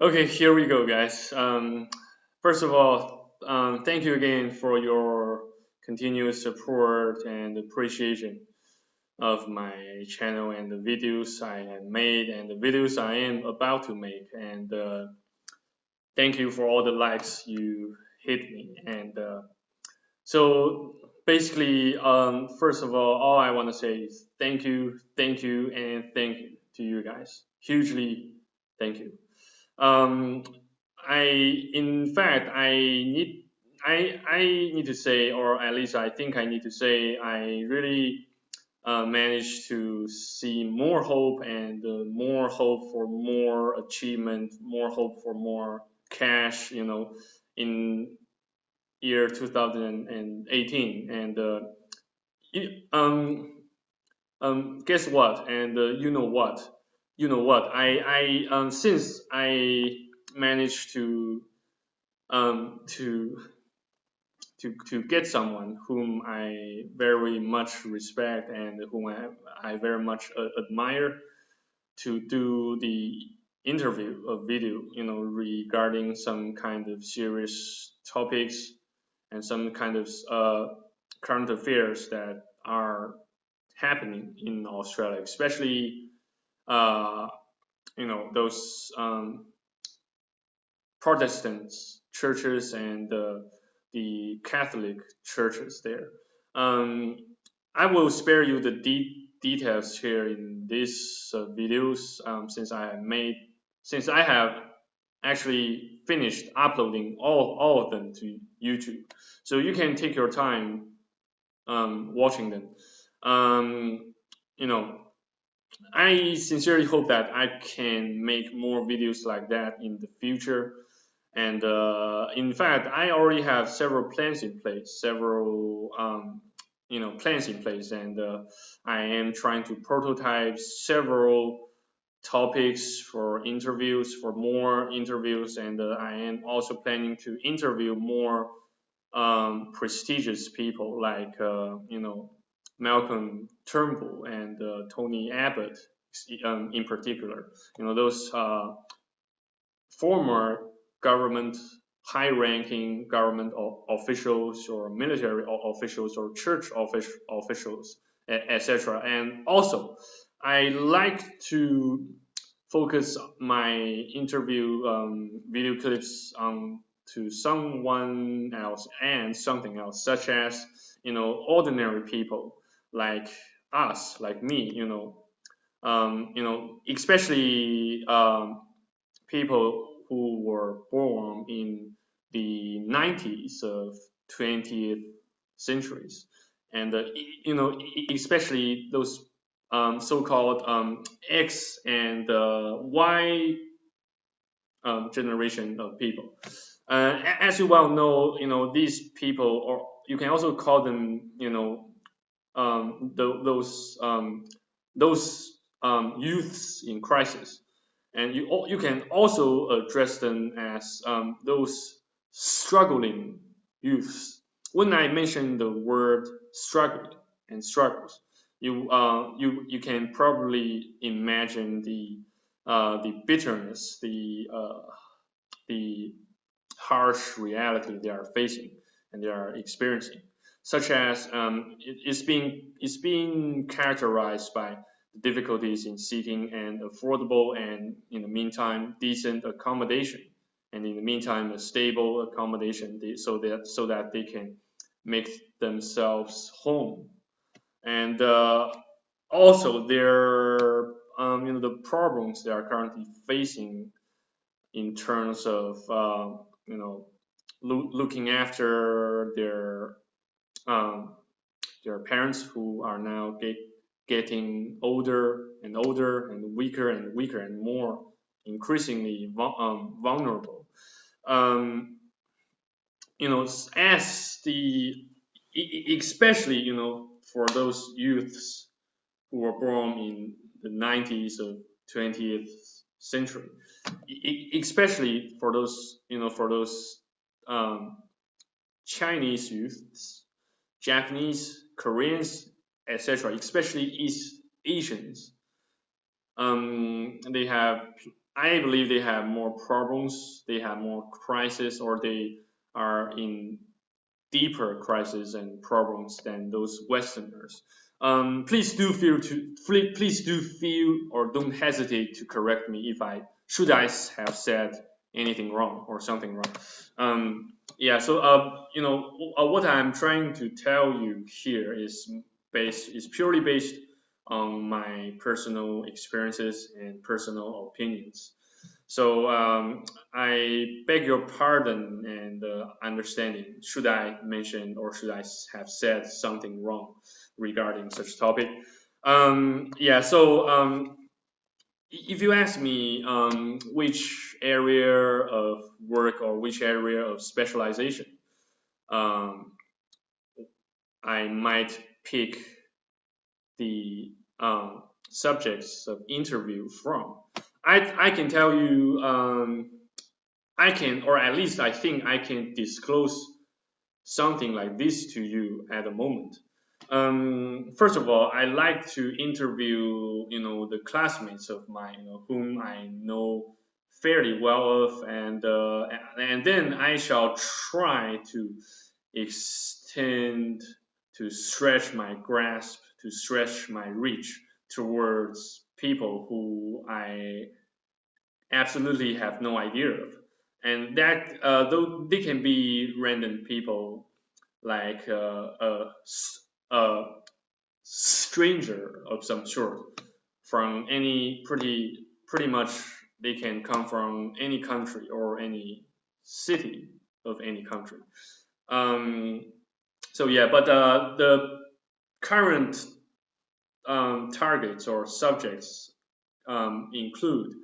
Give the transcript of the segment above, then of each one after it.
Okay, here we go, guys. First of all, thank you again for your continuous support and appreciation of my channel and the videos I have made and the videos I am about to make. And thank you for all the likes you hit me. And so basically, first of all I want to say is thank you, and thank you to you guys. Hugely thank you. Um, in fact, I need to say, or at least I think I need to say, I really managed to see more hope and more hope for more achievement, more hope for more cash, in year 2018. And you, guess what? And you know what? Since I managed to get someone whom I very much respect and whom I very much admire to do the interview of video, regarding some kind of serious topics and some kind of current affairs that are happening in Australia, especially uh, those Protestant churches and the Catholic churches there. Um, I will spare you the details here in these videos, since I have actually finished uploading all of them to YouTube, so you can take your time watching them. Um, you know, I sincerely hope that I can make more videos like that in the future. And in fact, I already have several plans in place, plans in place, and I am trying to prototype several topics for interviews, for more interviews, and I am also planning to interview more prestigious people like Malcolm Turnbull and Tony Abbott, in particular. Those former government, high-ranking government officials or military officials or church officials, etc. And also, I like to focus my interview video clips to someone else and something else, such as ordinary people like us, like me, especially people who were born in the 90s of 20th centuries, and especially those so-called X and Y generation of people. As you well know, these people, or you can also call them, those youths in crisis, and you can also address them as those struggling youths. When I mention the word struggling and struggles, you can probably imagine the bitterness, the harsh reality they are facing and they are experiencing, such as it's being characterized by difficulties in seeking an affordable and, in the meantime, decent accommodation, and in the meantime a stable accommodation, so that they can make themselves home. And also their the problems they are currently facing in terms of looking after um, their parents, who are now getting older and older and weaker and more increasingly vulnerable. Um, as especially for those youths who were born in the 90s of 20th century, especially for those um, Chinese youths, Japanese, Koreans, etc., especially East Asians. They have I believe they have more problems, they have more crisis, or they are in deeper crises and problems than those Westerners. Please do feel or don't hesitate to correct me if I should I have said anything wrong or something wrong. Yeah, so what I'm trying to tell you here is purely based on my personal experiences and personal opinions. So I beg your pardon and understanding. Should I mention or should I have said something wrong regarding such topic? Yeah. So if you ask me which area of work or which area of specialization um, I might pick the subjects of interview from, I can tell you. I can, or at least I think I can disclose something like this to you at the moment. First of all, I like to interview, the classmates of mine, whom I know fairly well of, and then I shall try to extend, to stretch my grasp, to stretch my reach towards people who I absolutely have no idea of. And that, though they can be random people like a stranger of some sort from any pretty much they can come from any country or any city of any country. Um, so yeah, but the current targets or subjects include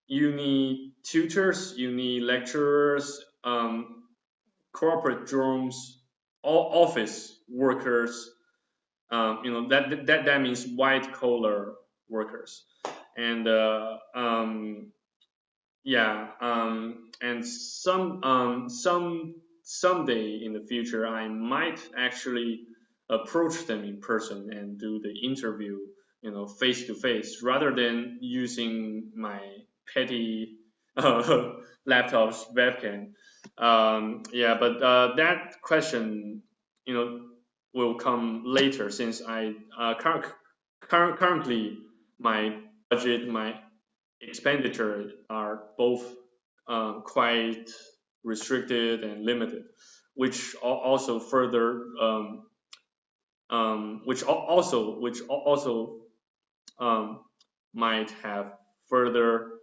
you need tutors, you need lecturers, corporate drones, all office workers. That means white collar workers, and yeah, and someday in the future, I might actually approach them in person and do the interview, face to face, rather than using my petty laptop's webcam. Yeah, but that question, will come later since I currently my budget, my expenditure are both quite restricted and limited, which also further which also um, might have further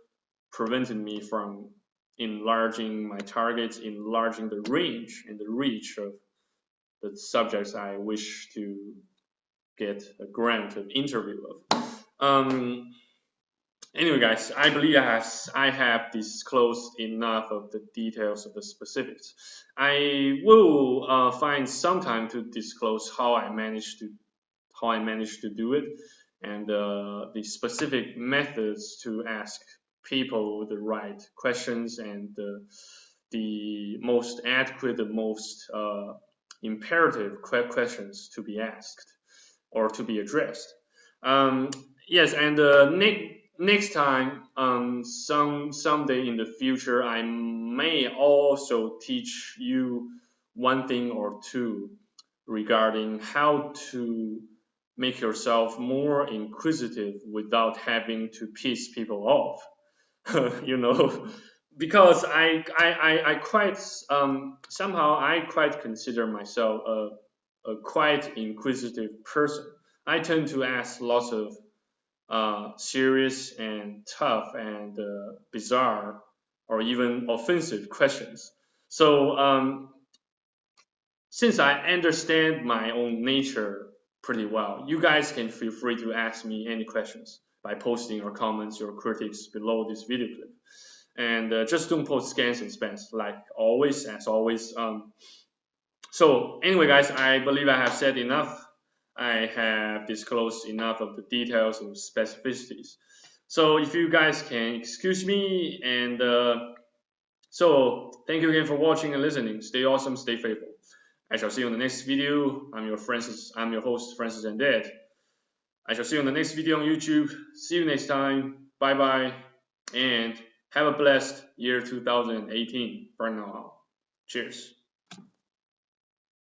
prevented me from enlarging my targets, enlarging the range and the reach of the subjects I wish to get a grant of interview of. Anyway, guys, I believe I have disclosed enough of the details of the specifics. I will find some time to disclose how I managed to do it, and the specific methods to ask people the right questions and the most adequate, the most imperative questions to be asked or to be addressed. Um, yes, and next time, someday in the future, I may also teach you one thing or two regarding how to make yourself more inquisitive without having to piss people off. you know, because I quite somehow I quite consider myself a quite inquisitive person. I tend to ask lots of serious and tough and bizarre or even offensive questions. So since I understand my own nature pretty well, you guys can feel free to ask me any questions by posting your comments, your critics below this video clip. And just don't post scans and spams, like always, as always. So anyway, guys, I believe I have said enough. I have disclosed enough of the details and specificities. So if you guys can excuse me, and so thank you again for watching and listening. Stay awesome, stay faithful. I shall see you on the next video. I'm your host, Francis and Dad. I shall see you on the next video on YouTube. See you next time. bye bye, and have a blessed year 2018 for now. Cheers.